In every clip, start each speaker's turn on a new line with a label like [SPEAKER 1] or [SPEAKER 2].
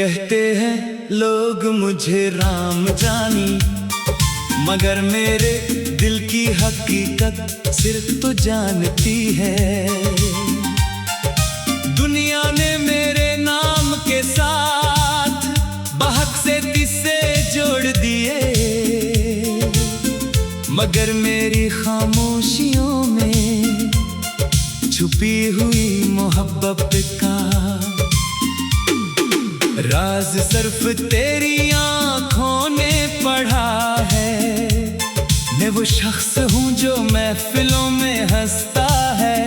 [SPEAKER 1] कहते हैं लोग मुझे राम जानी, मगर मेरे दिल की हकीकत सिर्फ तो जानती है। दुनिया ने मेरे नाम के साथ बहक से किस्से जोड़ दिए, मगर मेरी खामोशियों में छुपी हुई मोहब्बत का राज सिर्फ तेरी आंखों ने पढ़ा है। मैं वो शख्स हूँ जो महफिलों में हंसता है,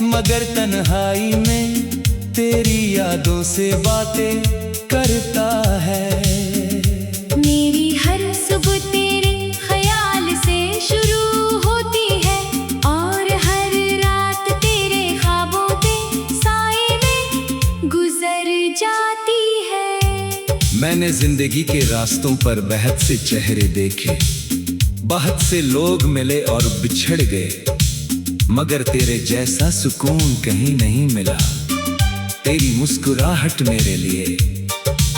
[SPEAKER 1] मगर तन्हाई में तेरी यादों से बातें करता है।
[SPEAKER 2] मेरी हर सुबह तेरे ख्याल से शुरू होती है, और हर रात तेरे ख्वाबों के साए में गुजर जाती है।
[SPEAKER 1] मैंने जिंदगी के रास्तों पर बहुत से चेहरे देखे, बहुत से लोग मिले और बिछड़ गए, मगर तेरे जैसा सुकून कहीं नहीं मिला। तेरी मुस्कुराहट मेरे लिए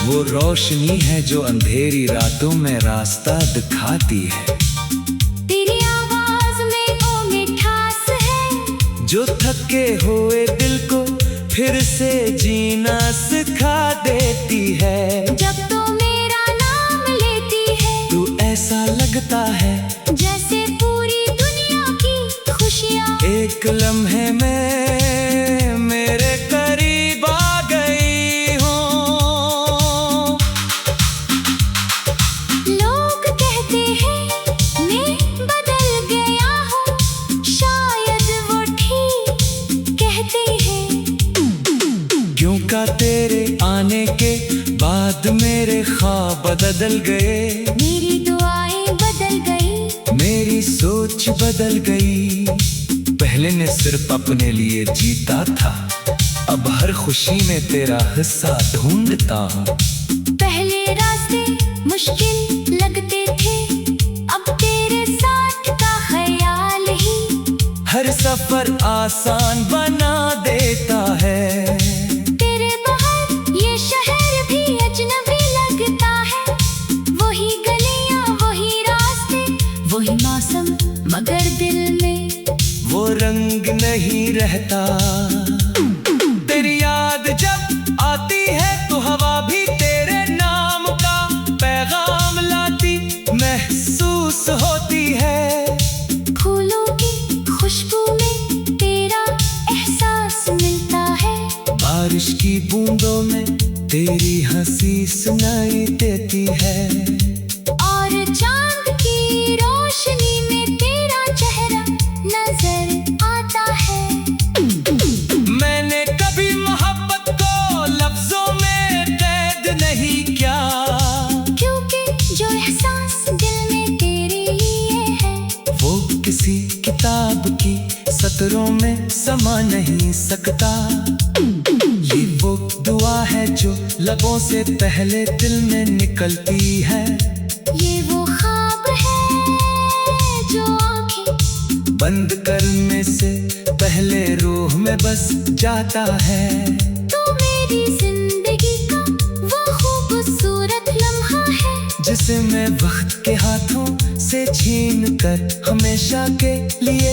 [SPEAKER 1] वो रोशनी है जो अंधेरी रातों में रास्ता दिखाती है।
[SPEAKER 2] तेरी आवाज में वो मिठास है
[SPEAKER 1] जो थके हुए दिल को फिर से जीना सिखा देती है।
[SPEAKER 2] जब तो मेरा नाम लेती है
[SPEAKER 1] तू ऐसा लगता है
[SPEAKER 2] जैसे पूरी दुनिया की खुशियाँ
[SPEAKER 1] एक लम्हे में मेरे करीब आ गई हो।
[SPEAKER 2] लोग कहते हैं मैं बदल गया हूँ, शायद वो ठीक कहते हैं।
[SPEAKER 1] क्यों का तेरे आने के बाद मेरे ख्वाब बदल गए,
[SPEAKER 2] मेरी दुआएं बदल गई,
[SPEAKER 1] मेरी सोच बदल गई। पहले ने सिर्फ अपने लिए जीता था, अब हर खुशी में तेरा हिस्सा ढूंढता हूँ।
[SPEAKER 2] पहले रास्ते मुश्किल लगते थे, अब तेरे साथ का ख्याल ही
[SPEAKER 1] हर सफर आसान बना देता है।
[SPEAKER 2] तेरे बाहर ये शहर भी अजनबी लगता है, वही गलियां वही रास्ते वही मौसम, मगर दिल में
[SPEAKER 1] वो रंग नहीं रहता। तेरी याद जब आती है तो हवा भी तेरे नाम का पैगाम लाती महसूस होती है।
[SPEAKER 2] फूलों की खुशबू में तेरा एहसास मिलता है,
[SPEAKER 1] बारिश की बूंदों में तेरी हंसी सुनाई देती है,
[SPEAKER 2] और चांद की रोशनी में तेरा चेहरा नजर आता है।
[SPEAKER 1] मैंने कभी मोहब्बत को लफ्जों में कैद नहीं किया,
[SPEAKER 2] क्योंकि जो एहसास दिल में तेरे लिए है
[SPEAKER 1] वो किसी किताब की सतरों में समा नहीं सकता। ये वो दुआ है जो लबों से पहले दिल में निकलती है,
[SPEAKER 2] ये वो ख्वाब है जो आंखें
[SPEAKER 1] बंद करने से पहले रूह में बस जाता है।
[SPEAKER 2] तो मेरी जिंदगी का वो खूबसूरत लम्हा है,
[SPEAKER 1] जिसे मैं वक्त के हाथों से छीन कर हमेशा के लिए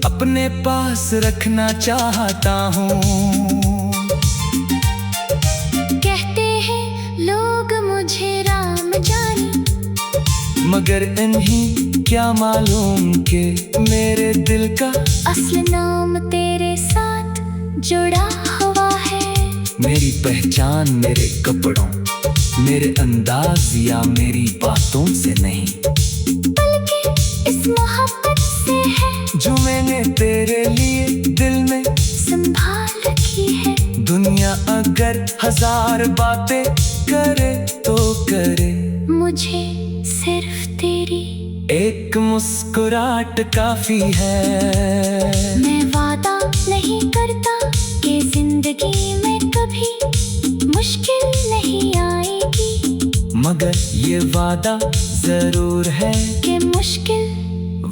[SPEAKER 1] अपने पास रखना चाहता हूँ।
[SPEAKER 2] कहते हैं लोग मुझे राम जानी,
[SPEAKER 1] मगर इन्हीं क्या मालूम कि मेरे दिल का
[SPEAKER 2] असल नाम तेरे साथ जुड़ा हुआ है।
[SPEAKER 1] मेरी पहचान मेरे कपड़ों, मेरे अंदाज या मेरी बातों से नहीं,
[SPEAKER 2] बल्कि इस मोहब्बत से है
[SPEAKER 1] जो मैंने तेरे लिए दिल में
[SPEAKER 2] संभाल रखी है।
[SPEAKER 1] दुनिया अगर हजार बातें करे तो करे,
[SPEAKER 2] मुझे सिर्फ तेरी
[SPEAKER 1] एक मुस्कुराहट काफी है।
[SPEAKER 2] मैं वादा नहीं करता कि जिंदगी में कभी मुश्किल नहीं आएगी,
[SPEAKER 1] मगर ये वादा जरूर है
[SPEAKER 2] कि मुश्किल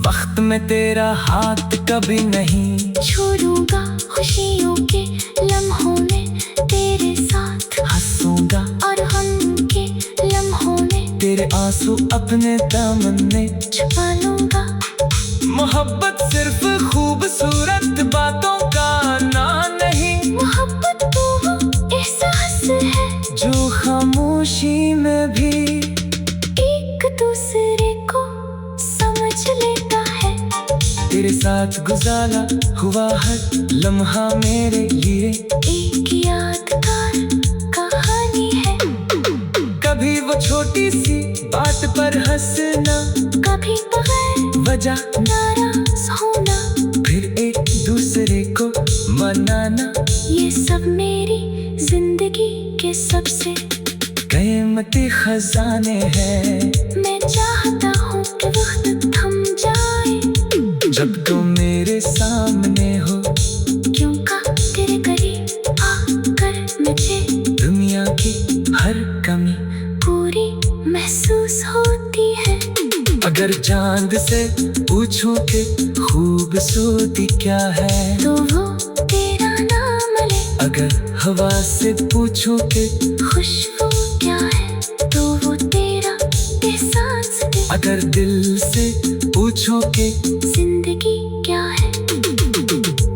[SPEAKER 1] वक्त में तेरा हाथ कभी नहीं
[SPEAKER 2] छोड़ूंगा। खुशियों के लम्हों में तेरे साथ
[SPEAKER 1] हंसूंगा
[SPEAKER 2] और हम
[SPEAKER 1] तेरे आंसू अपने दामन में
[SPEAKER 2] छुपा लूंगा।
[SPEAKER 1] मोहब्बत सिर्फ खूबसूरत बातों का नाम नहीं,
[SPEAKER 2] मोहब्बत तो वो एहसास है
[SPEAKER 1] जो खामोशी में भी
[SPEAKER 2] एक दूसरे को समझ लेता है।
[SPEAKER 1] तेरे साथ गुजारा हुआ हर लम्हा मेरे लिए
[SPEAKER 2] एक यादगार कहानी है।
[SPEAKER 1] कभी वो छोटी सी बात पर हंसना,
[SPEAKER 2] कभी बगैर
[SPEAKER 1] वजह
[SPEAKER 2] नाराज होना,
[SPEAKER 1] फिर एक दूसरे को मनाना,
[SPEAKER 2] ये सब मेरी जिंदगी के सबसे
[SPEAKER 1] कीमती खजाने हैं।
[SPEAKER 2] मैं चाहता हूँ कि वक्त थम जाए,
[SPEAKER 1] जब तुम मेरे सामने हो,
[SPEAKER 2] क्यों का तेरे करीब आकर मुझे
[SPEAKER 1] दुनिया की हर कमी
[SPEAKER 2] पूरी महसूस होती है।
[SPEAKER 1] अगर चांद से पूछूं कि खूबसूरती क्या है,
[SPEAKER 2] तो वो तेरा नाम ले।
[SPEAKER 1] अगर हवा से पूछूं कि
[SPEAKER 2] खुशबू क्या है, तो वो तेरा एहसास दे।
[SPEAKER 1] अगर दिल से पूछूं कि
[SPEAKER 2] जिंदगी क्या है,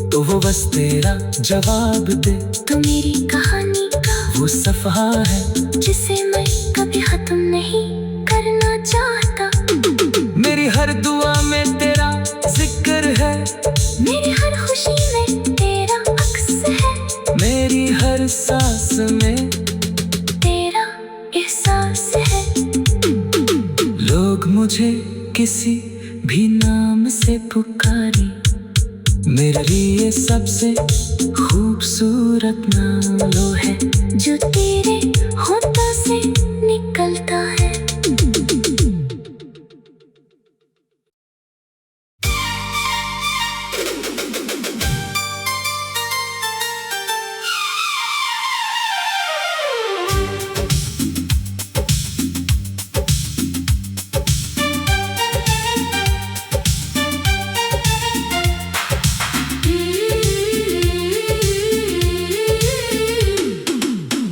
[SPEAKER 1] तो वो बस तेरा जवाब दे।
[SPEAKER 2] तो मेरी कहानी का
[SPEAKER 1] वो सफ़ा है
[SPEAKER 2] जिसे मैं कभी खत्म नहीं करना चाहता।
[SPEAKER 1] मेरी हर दुआ में तेरा जिक्र है,
[SPEAKER 2] मेरी हर खुशी में तेरा अक्स है,
[SPEAKER 1] मेरी हर सांस में
[SPEAKER 2] तेरा एहसास है।
[SPEAKER 1] लोग मुझे किसी भी नाम से पुकारी, मेरे लिए सबसे खूबसूरत नाम वो है
[SPEAKER 2] जो तेरे होठों से निकलता है।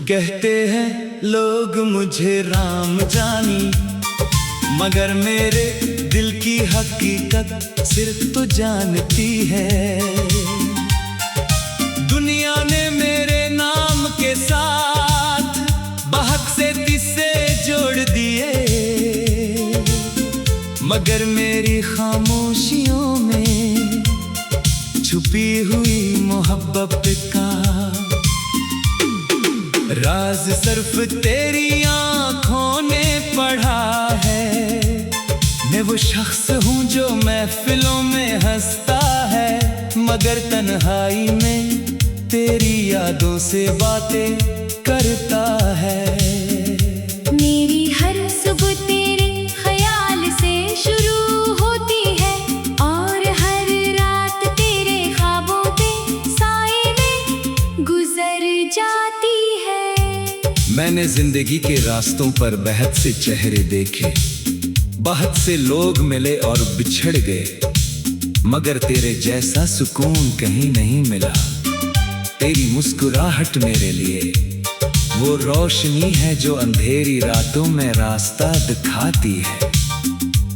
[SPEAKER 1] कहते हैं लोग मुझे राम जानी, मगर मेरे दिल की हकीकत सिर्फ तो जानती है। दुनिया ने मेरे नाम के साथ बहुत से किस्से जोड़ दिए, मगर मेरी खामोशियों में छुपी हुई मोहब्बत का राज सिर्फ तेरी आंखों ने पढ़ा है। मैं वो शख्स हूँ जो महफिलों में हंसता है, मगर तन्हाई में तेरी यादों से बातें करता है।
[SPEAKER 2] मेरी हर सुबह तेरे ख्याल से शुरू होती है, और हर रात तेरे ख्वाबों के साए में गुजर जाती है।
[SPEAKER 1] मैंने जिंदगी के रास्तों पर बहुत से चेहरे देखे, बहुत से लोग मिले और बिछड़ गए, मगर तेरे जैसा सुकून कहीं नहीं मिला। तेरी मुस्कुराहट मेरे लिए वो रोशनी है जो अंधेरी रातों में रास्ता दिखाती है।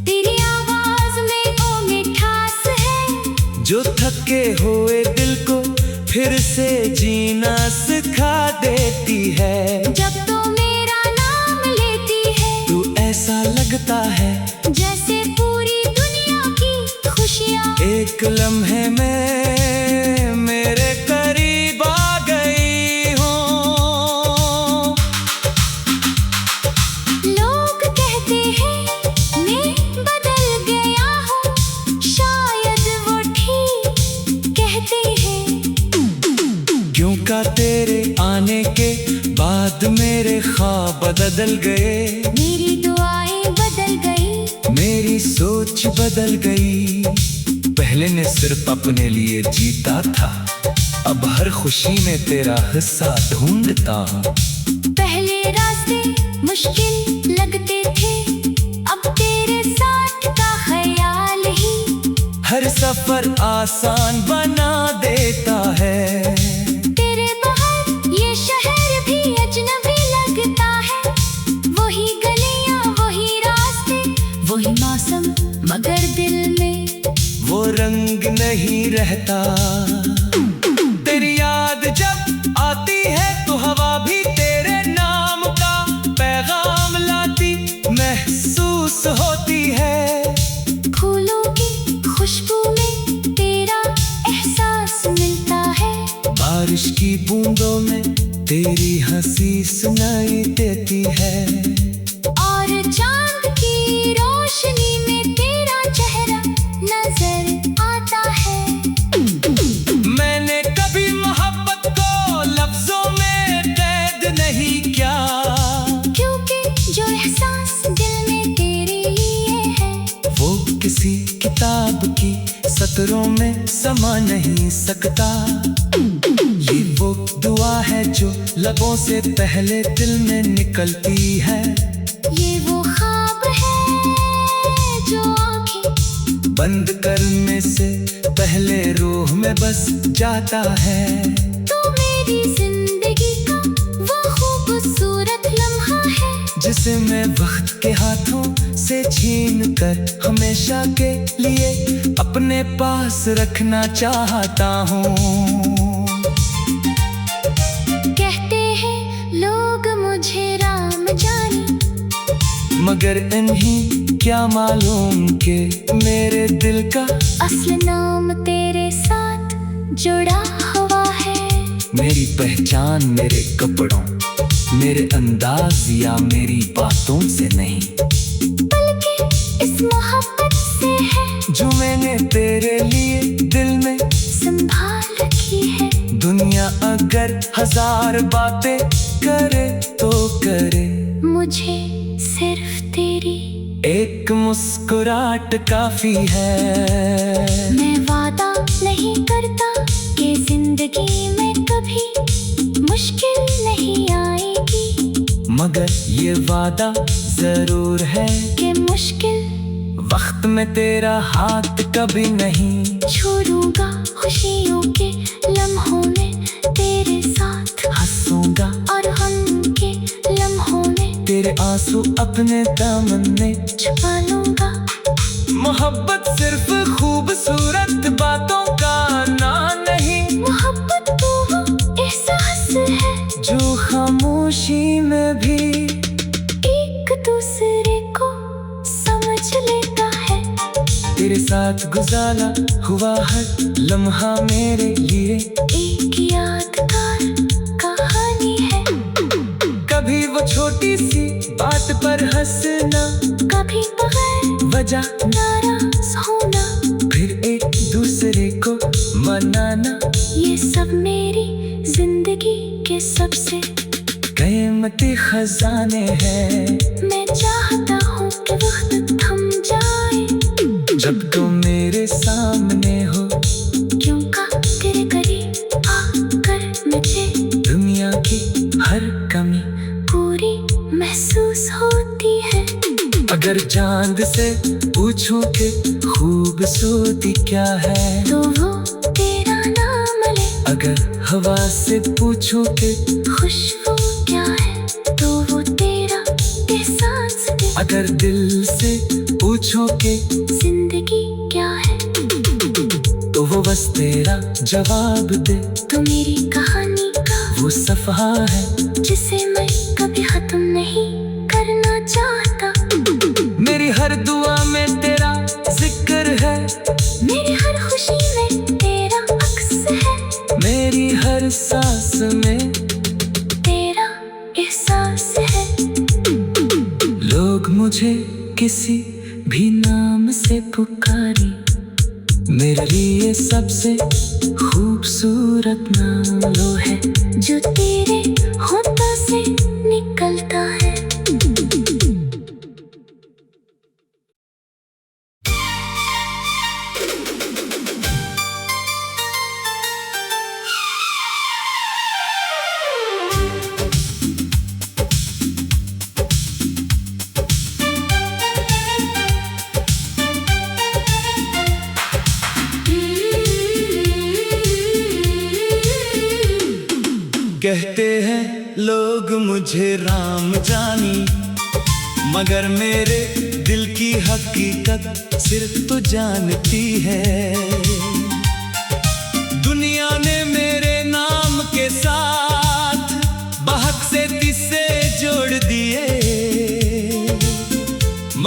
[SPEAKER 2] तेरी आवाज में वो मिठास है
[SPEAKER 1] जो थके हुए दिल को फिर से जीना सिखा देती है।
[SPEAKER 2] जब तो मेरा नाम लेती है,
[SPEAKER 1] तू ऐसा लगता है
[SPEAKER 2] जैसे पूरी दुनिया की खुशियाँ
[SPEAKER 1] एक लम्हे में मेरे करीब आ गई हो।
[SPEAKER 2] लोग कहते हैं मैं बदल गया हूँ, शायद वो ठीक कहते हैं।
[SPEAKER 1] क्यों का तेरे आने के बाद मेरे ख्वाब बदल गए,
[SPEAKER 2] मेरी दुआएं बदल गई,
[SPEAKER 1] मेरी सोच बदल गई। पहले ने सिर्फ अपने लिए जीता था, अब हर खुशी में तेरा हिस्सा ढूंढता हूँ।
[SPEAKER 2] पहले रास्ते मुश्किल लगते थे, अब तेरे साथ का ख्याल ही
[SPEAKER 1] हर सफर आसान बना देता है।
[SPEAKER 2] तेरे बाहर ये शहर भी अजनबी लगता है, वही गलियां वही
[SPEAKER 1] रंग नहीं रहता। तेरी याद जब आती है तो हवा भी तेरे नाम का पैगाम लाती महसूस होती है।
[SPEAKER 2] फूलों की खुशबू में तेरा एहसास मिलता है।
[SPEAKER 1] बारिश की बूंदों में तेरी हंसी सुनाई देती है।
[SPEAKER 2] और चांद की रोशनी में तेरा चेहरा नजर आता है।
[SPEAKER 1] मैंने कभी मोहब्बत को लफ्जों में कैद नहीं किया,
[SPEAKER 2] क्योंकि जो एहसास दिल में तेरे लिए है
[SPEAKER 1] वो किसी किताब की सतरों में समा नहीं सकता। ये वो दुआ है जो लबों से पहले दिल में निकलती है।
[SPEAKER 2] ये वो ख्वाब है जो आंखें
[SPEAKER 1] बंद करने से पहले रूह में बस जाता है।
[SPEAKER 2] तो मेरी जिंदगी का वो खूबसूरत लम्हा है
[SPEAKER 1] जिसे मैं वक्त के हाथों से छीन कर हमेशा के लिए अपने पास रखना चाहता हूँ।
[SPEAKER 2] कहते हैं लोग मुझे राम जाने,
[SPEAKER 1] मगर इन्हीं क्या मालूम कि मेरे दिल का
[SPEAKER 2] असली नाम तेरे साथ जुड़ा हुआ है।
[SPEAKER 1] मेरी पहचान मेरे कपड़ों, मेरे अंदाज या मेरी बातों से नहीं,
[SPEAKER 2] बल्कि इस मोहब्बत से है
[SPEAKER 1] जो मैंने तेरे लिए दिल में
[SPEAKER 2] संभाल रखी है।
[SPEAKER 1] दुनिया अगर हजार बातें करे तो करे,
[SPEAKER 2] मुझे सिर्फ तेरी
[SPEAKER 1] एक मुस्कुराहट काफी है।
[SPEAKER 2] मैं वादा नहीं करता कि जिंदगी में कभी मुश्किल नहीं आएगी,
[SPEAKER 1] मगर ये वादा जरूर है
[SPEAKER 2] कि मुश्किल
[SPEAKER 1] वक्त में तेरा हाथ कभी नहीं
[SPEAKER 2] छोड़ूंगा। खुशियों के लम्हों में तेरे साथ
[SPEAKER 1] हंसूंगा
[SPEAKER 2] और हम के लम्हों में
[SPEAKER 1] तेरे आंसू अपने दामन में
[SPEAKER 2] छुपा लूंगा।
[SPEAKER 1] मोहब्बत सिर्फ खूबसूरत बातों का नाम नहीं,
[SPEAKER 2] मोहब्बत तो वो एहसास है
[SPEAKER 1] जो खामोशी में भी
[SPEAKER 2] एक दूसरे को समझ लेता है।
[SPEAKER 1] तेरे साथ गुजारा हुआ हर लम्हा मेरे लिए
[SPEAKER 2] एक यादगार कहानी है।
[SPEAKER 1] कभी वो छोटी सी बात पर हंसना,
[SPEAKER 2] कभी बगैर
[SPEAKER 1] वजह
[SPEAKER 2] नाराज होना,
[SPEAKER 1] फिर एक दूसरे को मनाना,
[SPEAKER 2] ये सब मेरी जिंदगी के सबसे
[SPEAKER 1] कीमती खजाने हैं।
[SPEAKER 2] मैं चाहता हूँ कि वक्त थम जाए
[SPEAKER 1] जब तुम मेरे सामने हो,
[SPEAKER 2] क्यों का तेरे करीब आकर मुझे
[SPEAKER 1] दुनिया की हर कमी
[SPEAKER 2] पूरी महसूस होती है।
[SPEAKER 1] अगर चांद से पूछूं कि खूबसूरती क्या है,
[SPEAKER 2] तो वो तेरा नाम ले।
[SPEAKER 1] अगर हवा से पूछूं कि
[SPEAKER 2] खुशबू क्या है, तो वो तेरा एहसास दे।
[SPEAKER 1] अगर दिल से पूछूं कि
[SPEAKER 2] जिंदगी क्या है,
[SPEAKER 1] तो वो बस तेरा जवाब दे।
[SPEAKER 2] तो मेरी कहानी का
[SPEAKER 1] वो सफ़ा है
[SPEAKER 2] जिसे मैं कभी खत्म नहीं करना चाहता।
[SPEAKER 1] मेरी हर दुआ में तेरा जिक्र है,
[SPEAKER 2] मेरी हर खुशी में तेरा अक्स है,
[SPEAKER 1] मेरी हर सांस में
[SPEAKER 2] तेरा एहसास है।
[SPEAKER 1] लोग मुझे किसी भी नाम से पुकारी, मेरे लिए सबसे खूबसूरत नाम वो है
[SPEAKER 2] जो तेरे होठों से निकलता है।
[SPEAKER 1] कहते हैं लोग मुझे राम जानी, मगर मेरे दिल की हकीकत सिर्फ तू जानती है।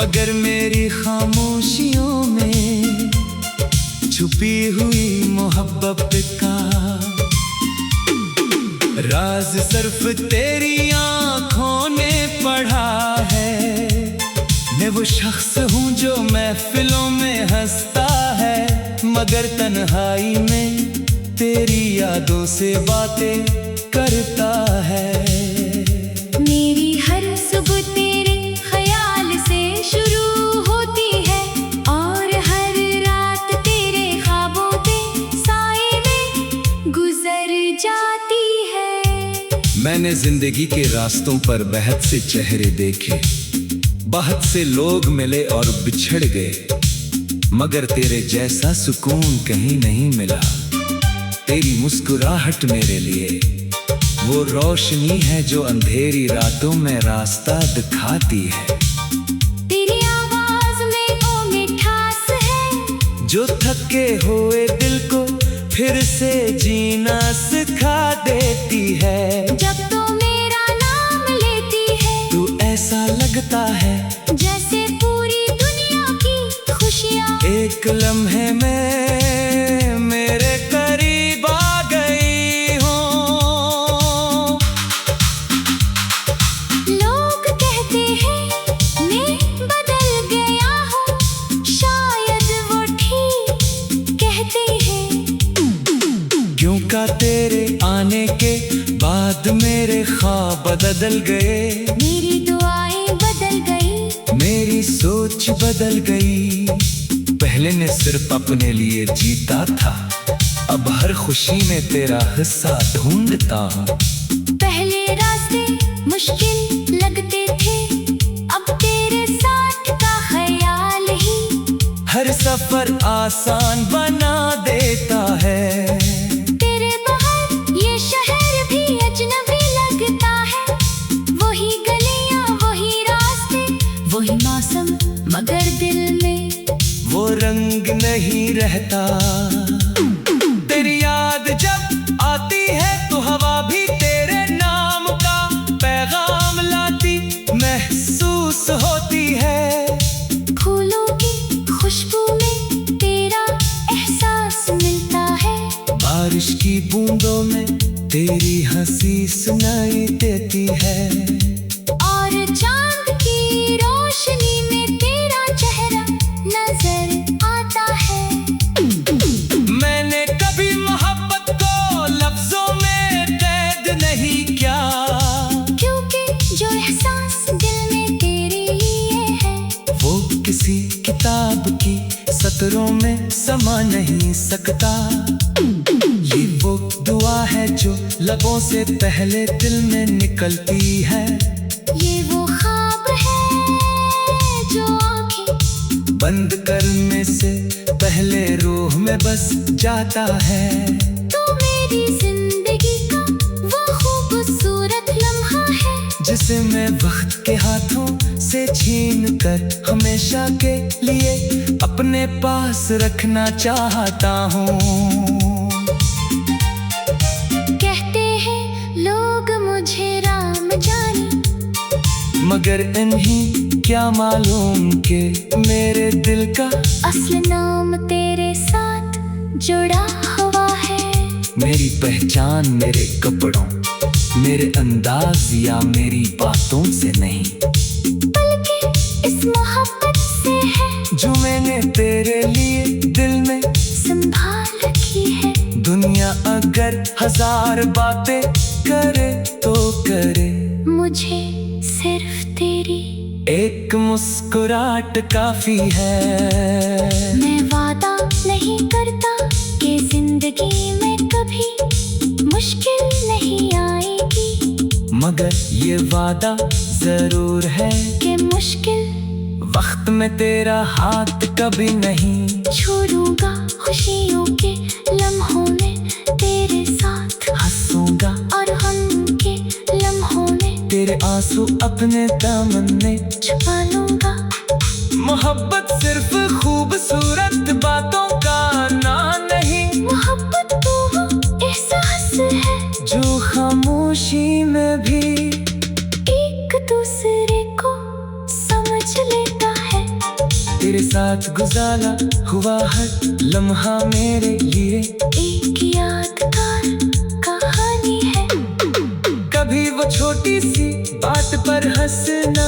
[SPEAKER 1] मगर मेरी खामोशियों में छुपी हुई मोहब्बत का राज सिर्फ तेरी आंखों ने पढ़ा है। मैं वो शख्स हूँ जो महफिलों में हंसता है, मगर तन्हाई में तेरी यादों से बातें करता है।
[SPEAKER 2] मेरी हर सुबह तेरे ख्याल से शुरू होती है और हर रात तेरे ख्वाबों के साए में गुजर जाती है।
[SPEAKER 1] मैंने जिंदगी के रास्तों पर बहुत से चेहरे देखे, बहुत से लोग मिले और बिछड़ गए, मगर तेरे जैसा सुकून कहीं नहीं मिला। तेरी मुस्कुराहट मेरे लिए वो रोशनी है जो अंधेरी रातों में रास्ता दिखाती है।
[SPEAKER 2] तेरी आवाज में वो मिठास है
[SPEAKER 1] जो थके हुए दिल को फिर से जीना सिखा देती है।
[SPEAKER 2] जब तो मेरा नाम लेती है
[SPEAKER 1] तू ऐसा लगता है
[SPEAKER 2] जैसे पूरी दुनिया की खुशियाँ
[SPEAKER 1] एक लम्हे में मेरे करीब आ गई हो।
[SPEAKER 2] लोग कहते हैं मैं बदल गया हूँ, शायद वो ठीक कहते हैं।
[SPEAKER 1] क्यों का तेरे आने के बाद मेरे ख्वाब बदल गए,
[SPEAKER 2] मेरी दुआएं बदल गई,
[SPEAKER 1] मेरी सोच बदल गई। पहले ने सिर्फ अपने लिए जीता था, अब हर खुशी में तेरा हिस्सा ढूंढता हूँ।
[SPEAKER 2] पहले रास्ते मुश्किल लगते थे, अब तेरे साथ का ख्याल ही
[SPEAKER 1] हर सफर आसान बना देता है।
[SPEAKER 2] तेरे बाहर ये शहर भी अजनबी लगता है। वही गलियां, वही रास्ते, वही मौसम, मगर दिल में
[SPEAKER 1] वो रंग नहीं रहता। तेरी याद जब आती है तो हवा भी तेरे नाम का पैगाम लाती महसूस होती है।
[SPEAKER 2] फूलों की खुशबू में तेरा एहसास मिलता है।
[SPEAKER 1] बारिश की बूंदों में तेरी हंसी सुनाई देती है।
[SPEAKER 2] और चांद की रोशनी में तेरा चेहरा नजर आता है।
[SPEAKER 1] मैंने कभी मोहब्बत को लफ्जों में कैद नहीं किया,
[SPEAKER 2] क्योंकि जो एहसास दिल में तेरे लिए है
[SPEAKER 1] वो किसी किताब की सतरों में समा नहीं सकता। ये वो दुआ है जो लबों से पहले दिल में निकलती है।
[SPEAKER 2] ये वो ख्वाब है जो आंखें
[SPEAKER 1] बंद करने से पहले रूह में बस जाता है।
[SPEAKER 2] तो मेरी जिंदगी का वो खूबसूरत लम्हा है
[SPEAKER 1] जिसे मैं वक्त के हाथों से छीन कर हमेशा के लिए अपने पास रखना चाहता हूँ।
[SPEAKER 2] कहते हैं लोग मुझे राम जाने,
[SPEAKER 1] मगर इन्हीं क्या मालूम कि मेरे दिल का
[SPEAKER 2] असल नाम तेरे साथ जुड़ा हुआ है।
[SPEAKER 1] मेरी पहचान मेरे कपड़ों, मेरे अंदाज या मेरी बातों से नहीं,
[SPEAKER 2] बल्कि इस मोहब्बत से है
[SPEAKER 1] जो मैंने तेरे लिए दिल में
[SPEAKER 2] संभाल रखी है।
[SPEAKER 1] दुनिया अगर हजार बातें करे तो करे,
[SPEAKER 2] मुझे सिर्फ तेरी
[SPEAKER 1] एक मुस्कुराहट काफी है।
[SPEAKER 2] मैं वादा नहीं करता कि जिंदगी में कभी मुश्किल नहीं आएगी,
[SPEAKER 1] मगर ये वादा जरूर है
[SPEAKER 2] कि मुश्किल
[SPEAKER 1] वक्त में तेरा हाथ कभी नहीं
[SPEAKER 2] छोड़ूंगा। खुशियों के लम्हों में तेरे साथ
[SPEAKER 1] हंसूंगा
[SPEAKER 2] और हम के लम्हों में
[SPEAKER 1] तेरे आंसू अपने दामन में
[SPEAKER 2] छुपा लूंगा।
[SPEAKER 1] मोहब्बत सिर्फ खूबसूरत बातों का नाम नहीं,
[SPEAKER 2] मोहब्बत तो वो एहसास है
[SPEAKER 1] जो खामोशी में भी
[SPEAKER 2] एक दूसरे को समझ लेता है।
[SPEAKER 1] साथ गुजारा हुआ हर लम्हा मेरे लिए
[SPEAKER 2] एक यादगार कहानी है।
[SPEAKER 1] कभी वो छोटी सी बात पर हंसना,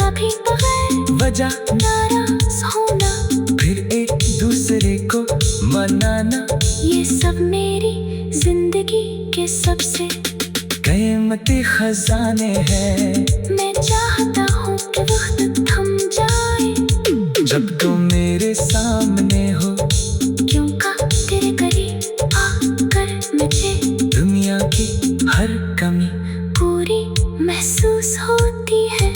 [SPEAKER 2] कभी बगैर
[SPEAKER 1] वजह
[SPEAKER 2] नाराज होना,
[SPEAKER 1] फिर एक दूसरे को मनाना,
[SPEAKER 2] ये सब मेरी जिंदगी के सबसे
[SPEAKER 1] कीमती खजाने हैं।
[SPEAKER 2] मैं चाहता हूँ कि वक्त थम जाए
[SPEAKER 1] जब तुम मेरे सामने हो,
[SPEAKER 2] क्यों का तेरे करीब आकर मुझे
[SPEAKER 1] दुनिया की हर कमी
[SPEAKER 2] पूरी महसूस होती है।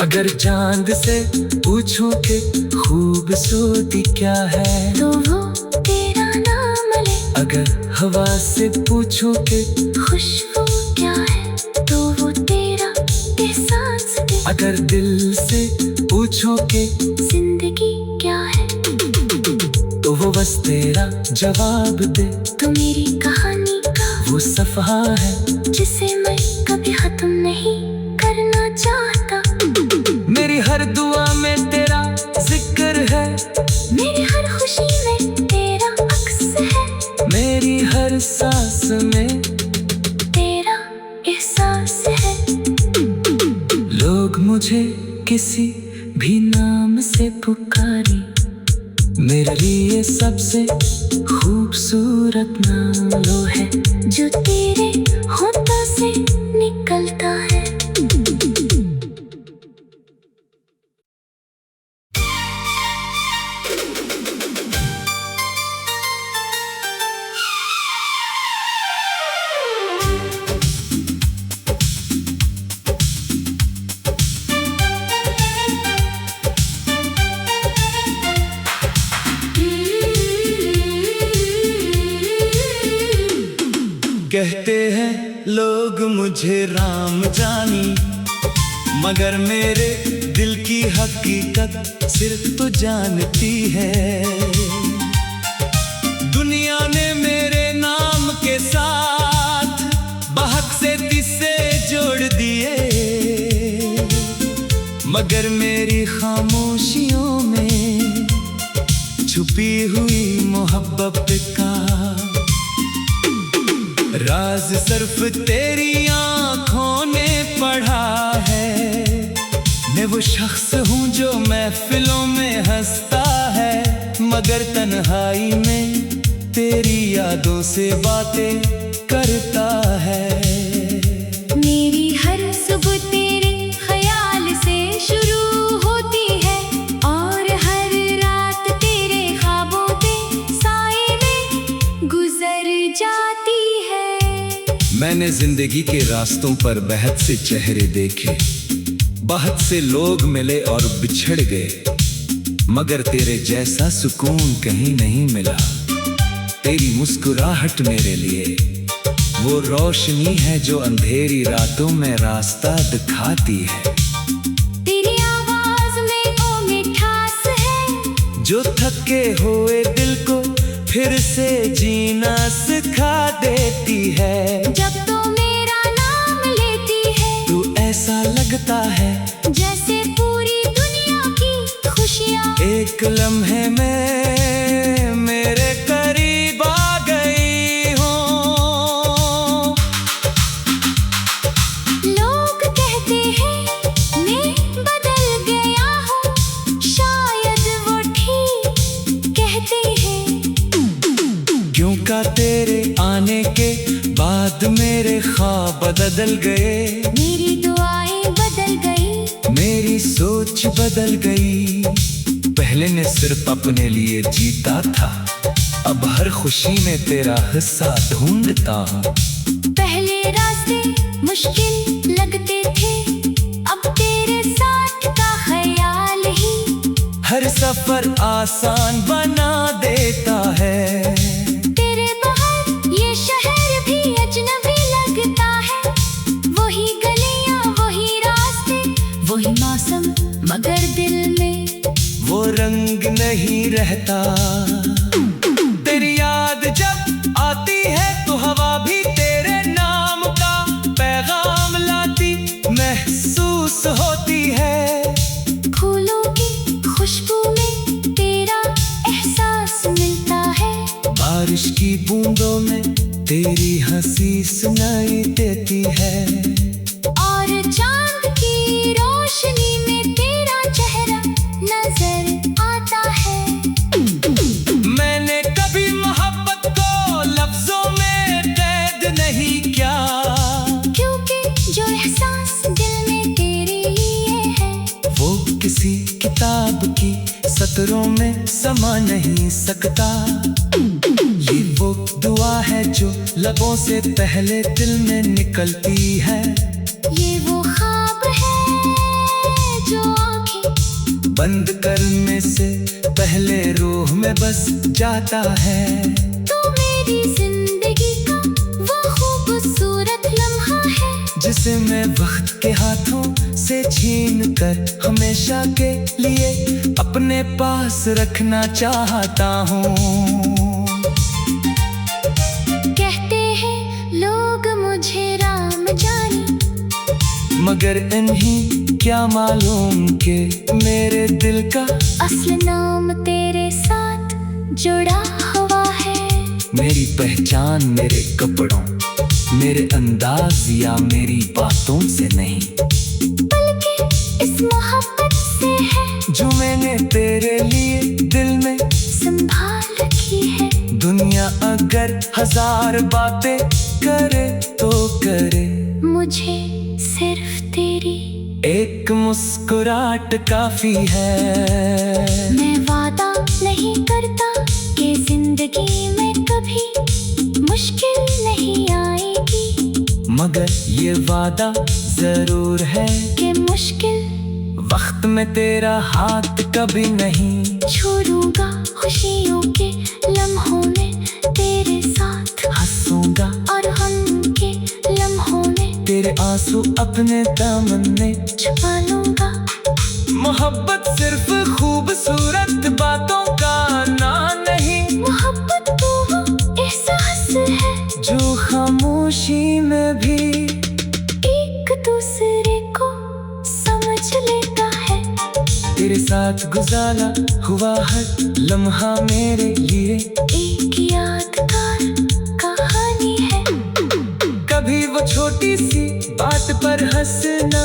[SPEAKER 1] अगर चांद से पूछूं कि खूबसूरती क्या है,
[SPEAKER 2] तो वो तेरा नाम ले।
[SPEAKER 1] अगर हवा से पूछूं कि
[SPEAKER 2] खुशबू क्या है, तो वो तेरा एहसास दे।
[SPEAKER 1] अगर दिल से पूछूं कि
[SPEAKER 2] जिंदगी क्या है,
[SPEAKER 1] तो वो बस तेरा जवाब दे।
[SPEAKER 2] तो मेरी कहानी का
[SPEAKER 1] वो सफ़ा है
[SPEAKER 2] जिसे मैं कभी खत्म नहीं करना चाहता।
[SPEAKER 1] मेरी हर दुआ में तेरा जिक्र है,
[SPEAKER 2] मेरी हर खुशी में तेरा अक्स है,
[SPEAKER 1] मेरी हर सांस में
[SPEAKER 2] तेरा एहसास है।
[SPEAKER 1] लोग मुझे किसी भी नाम से पुकारी, मेरे लिए सबसे खूबसूरत नाम वो है
[SPEAKER 2] जो तेरे होठों से निकलता है।
[SPEAKER 1] कहते हैं लोग मुझे राम जानी, मगर मेरे दिल की हकीकत सिर्फ तो जानती है। दुनिया ने मेरे नाम के साथ बहक से किस्से जोड़ दिए, मगर मेरी खामोशियों में छुपी हुई मोहब्बत का राज सिर्फ तेरी आंखों ने पढ़ा है। मैं वो शख्स हूँ जो महफिलों में हंसता है, मगर तन्हाई में तेरी यादों से बातें करता है।
[SPEAKER 2] मेरी हर सुबह तेरे ख्याल से शुरू होती है, और हर रात तेरे ख्वाबों के साए में गुजर जाती है।
[SPEAKER 1] मैंने जिंदगी के रास्तों पर बहुत से चेहरे देखे, बहुत से लोग मिले और बिछड़ गए, मगर तेरे जैसा सुकून कहीं नहीं मिला। तेरी मुस्कुराहट मेरे लिए वो रोशनी है जो अंधेरी रातों में रास्ता दिखाती है।
[SPEAKER 2] तेरी आवाज में वो मिठास है
[SPEAKER 1] जो थके हुए दिल को फिर से जीना सिखा देती है।
[SPEAKER 2] जब तो मेरा नाम लेती है,
[SPEAKER 1] तू ऐसा लगता है
[SPEAKER 2] जैसे पूरी दुनिया की खुशियाँ
[SPEAKER 1] एक लम्हे में मेरे करीब आ गई हो।
[SPEAKER 2] लोग कहते हैं मैं बदल गया हूँ, शायद वो ठीक कहते हैं।
[SPEAKER 1] क्यों का तेरे आने के बाद मेरे ख्वाब बदल गए,
[SPEAKER 2] मेरी दुआएं बदल गई,
[SPEAKER 1] मेरी सोच बदल गई। पहले ने सिर्फ अपने लिए जीता था, अब हर खुशी में तेरा हिस्सा ढूंढता हूँ।
[SPEAKER 2] पहले रास्ते मुश्किल लगते थे, अब तेरे साथ का ख्याल ही
[SPEAKER 1] हर सफर आसान बना देता है।
[SPEAKER 2] तेरे बाहर ये शहर भी अजनबी लगता है, वही गलियां वही रास्ते वही मौसम, मगर दिल में
[SPEAKER 1] वो रंग नहीं रहता। तेरी याद जब आती है तो हवा भी तेरे नाम का पैगाम लाती महसूस होती है।
[SPEAKER 2] फूलों की खुशबू में
[SPEAKER 1] बारिश की बूंदों में तेरी हंसी सुनाई देती है,
[SPEAKER 2] और चांद की रोशनी में तेरा चेहरा नजर आता है।
[SPEAKER 1] मैंने कभी मोहब्बत को लफ्जों में कैद नहीं किया,
[SPEAKER 2] क्योंकि जो एहसास दिल में तेरे लिए है
[SPEAKER 1] वो किसी किताब की सतरों में समा नहीं सकता। ये वो दुआ है जो लबों से पहले दिल में निकलती है,
[SPEAKER 2] ये वो ख्वाब है जो आंखें
[SPEAKER 1] बंद करने से पहले रूह में बस जाता है।
[SPEAKER 2] तो मेरी जिंदगी का वो खूबसूरत लम्हा है,
[SPEAKER 1] जिसे मैं वक्त के हाथों से छीन कर हमेशा के लिए अपने पास रखना चाहता हूँ।
[SPEAKER 2] कहते हैं लोग मुझे राम जानी,
[SPEAKER 1] मगर इन्हीं क्या मालूम कि मेरे दिल का
[SPEAKER 2] असल नाम तेरे साथ जुड़ा हुआ है।
[SPEAKER 1] मेरी पहचान मेरे कपड़ों, मेरे अंदाज या मेरी बातों से नहीं,
[SPEAKER 2] बल्कि इस मोहब्बत से है
[SPEAKER 1] जो मैंने तेरे लिए दिल में
[SPEAKER 2] संभाल रखी है।
[SPEAKER 1] दुनिया अगर 1000 बातें करे तो करे,
[SPEAKER 2] मुझे सिर्फ तेरी
[SPEAKER 1] एक मुस्कुराहट काफी है।
[SPEAKER 2] मैं वादा नहीं करता कि जिंदगी में कभी मुश्किल नहीं आएगी,
[SPEAKER 1] मगर ये वादा जरूर है
[SPEAKER 2] कि मुश्किल
[SPEAKER 1] वक्त में तेरा हाथ कभी नहीं
[SPEAKER 2] छोड़ूंगा। खुशियों के लम्हों में तेरे साथ
[SPEAKER 1] हंसूंगा,
[SPEAKER 2] और हम के लम्हों में
[SPEAKER 1] तेरे आंसू अपने दामन में
[SPEAKER 2] छुपा लूंगा।
[SPEAKER 1] मोहब्बत सिर्फ खूबसूरत बातों का नाम नहीं,
[SPEAKER 2] मोहब्बत तो वो एहसास है
[SPEAKER 1] जो खामोशी में भी
[SPEAKER 2] एक दूसरे को समझ लेता है।
[SPEAKER 1] तेरे साथ गुजारा हुआ हर लम्हा मेरे लिए
[SPEAKER 2] एक यादगार कहानी है,
[SPEAKER 1] कभी वो छोटी सी बात पर हंसना,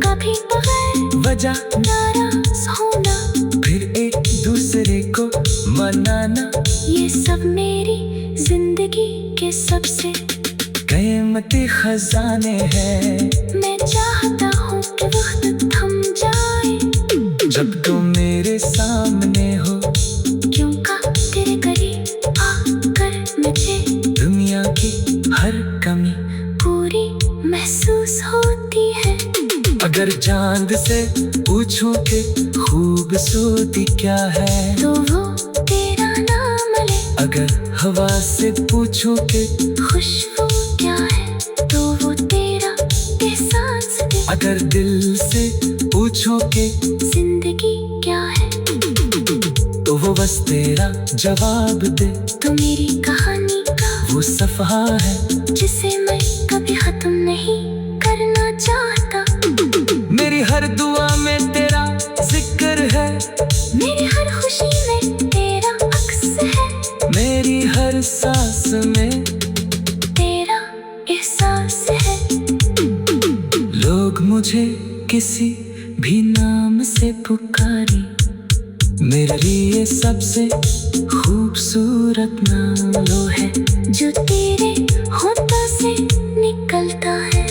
[SPEAKER 2] कभी बगैर
[SPEAKER 1] वजह
[SPEAKER 2] नाराज होना,
[SPEAKER 1] फिर एक दूसरे को मनाना,
[SPEAKER 2] ये सब मेरी जिंदगी के सबसे
[SPEAKER 1] कीमती खजाने हैं।
[SPEAKER 2] मैं चाहता हूँ कि वक्त थम जाए,
[SPEAKER 1] जब तुम मेरे सामने हो,
[SPEAKER 2] क्यों का तेरे करीब आकर मुझे
[SPEAKER 1] दुनिया की हर कमी
[SPEAKER 2] पूरी महसूस होती है।
[SPEAKER 1] अगर चांद से पूछूं कि खूबसूरती क्या है,
[SPEAKER 2] तो वो तेरा नाम ले।
[SPEAKER 1] अगर हवा से पूछूं कि
[SPEAKER 2] खुशबू क्या है, तो वो तेरा एहसास दे।
[SPEAKER 1] अगर दिल से पूछूं कि
[SPEAKER 2] जिंदगी क्या है,
[SPEAKER 1] तो वो बस तेरा जवाब दे।
[SPEAKER 2] तो मेरी कहानी का
[SPEAKER 1] वो सफ़ा है
[SPEAKER 2] जिसे मैं कभी खत्म नहीं करना चाहता।
[SPEAKER 1] मेरी हर दुआ में तेरा जिक्र है,
[SPEAKER 2] मेरी हर खुशी में तेरा अक्स है,
[SPEAKER 1] मेरी हर सांस में
[SPEAKER 2] तेरा एहसास है।
[SPEAKER 1] लोग मुझे किसी भी नाम से पुकारी, मेरे लिए सबसे खूबसूरत नाम वो है
[SPEAKER 2] जो तेरे होठों से निकलता है।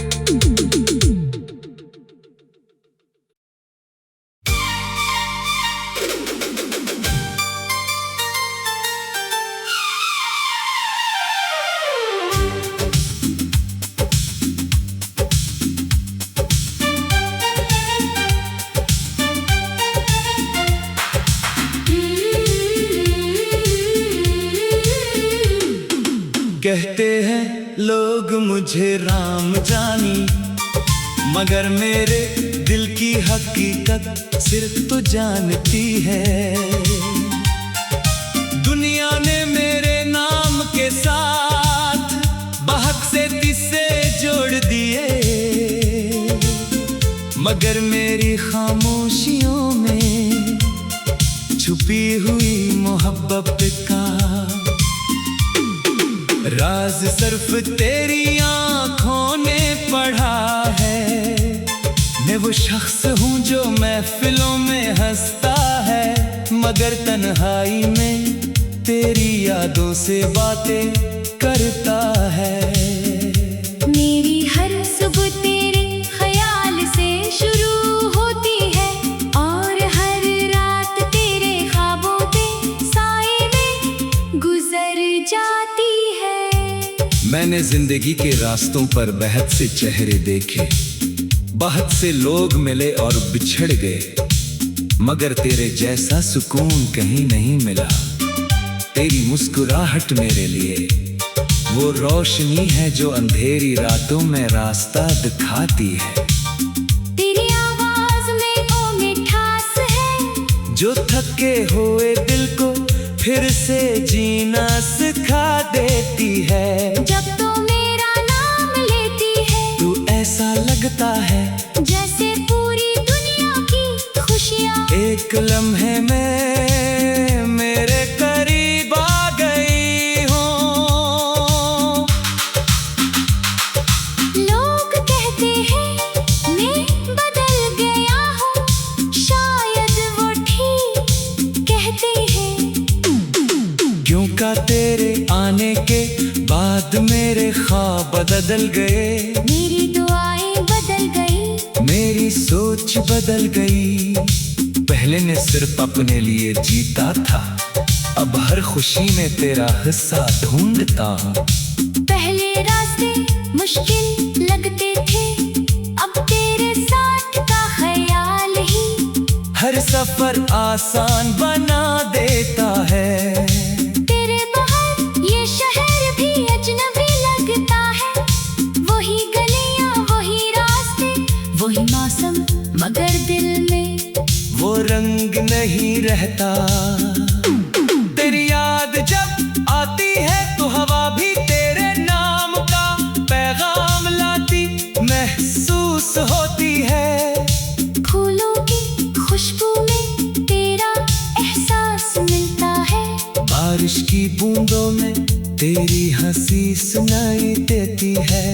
[SPEAKER 1] कहते हैं लोग मुझे राम जानी, मगर मेरे दिल की हकीकत सिर्फ तू जानती है। दुनिया ने मेरे नाम के साथ बहुत से किस्से जोड़ दिए, मगर मेरी खामोशियों में छुपी हुई मोहब्बत का राज सिर्फ तेरी आंखों ने पढ़ा है। मैं वो शख्स हूँ जो महफिलों में हंसता है, मगर तन्हाई में तेरी यादों से बातें करता है।
[SPEAKER 2] मेरी हर सुबह तेरे ख्याल से शुरू होती है, और हर रात तेरे ख्वाबों के साए में गुजर जाती है।
[SPEAKER 1] मैंने जिंदगी के रास्तों पर बहुत से चेहरे देखे, बहुत से लोग मिले और बिछड़ गए, मगर तेरे जैसा सुकून कहीं नहीं मिला। तेरी मुस्कुराहट मेरे लिए वो रोशनी है जो अंधेरी रातों में रास्ता दिखाती है।
[SPEAKER 2] तेरी आवाज में वो मिठास है
[SPEAKER 1] जो थके हुए दिल को फिर से जीना सिखा देती है।
[SPEAKER 2] जब तो मेरा नाम लेती है
[SPEAKER 1] तू ऐसा लगता है
[SPEAKER 2] जैसे पूरी दुनिया की खुशियाँ
[SPEAKER 1] एक लम्हे में मेरे करीब आ गई हो।
[SPEAKER 2] लोग कहते हैं मैं बदल गया हूँ, शायद वो ठीक कहते हैं।
[SPEAKER 1] क्यों का तेरे आने के बाद मेरे ख्वाब बदल गए,
[SPEAKER 2] मेरी दुआएं बदल गई,
[SPEAKER 1] मेरी सोच बदल गई। पहले ने सिर्फ अपने लिए जीता था, अब हर खुशी में तेरा हिस्सा ढूंढता हूँ।
[SPEAKER 2] पहले रास्ते मुश्किल लगते थे, अब तेरे साथ का ख्याल ही
[SPEAKER 1] हर सफर आसान बना देता है।
[SPEAKER 2] तेरे बाहर ये शहर भी अजनबी लगता है, वही गलियां वही रास्ते वही मौसम, मगर दिल में
[SPEAKER 1] वो रंग नहीं रहता। तेरी याद जब आती है तो हवा भी तेरे नाम का पैगाम लाती महसूस होती है।
[SPEAKER 2] फूलों की खुशबू में तेरा एहसास मिलता है,
[SPEAKER 1] बारिश की बूंदों में तेरी हंसी सुनाई देती है।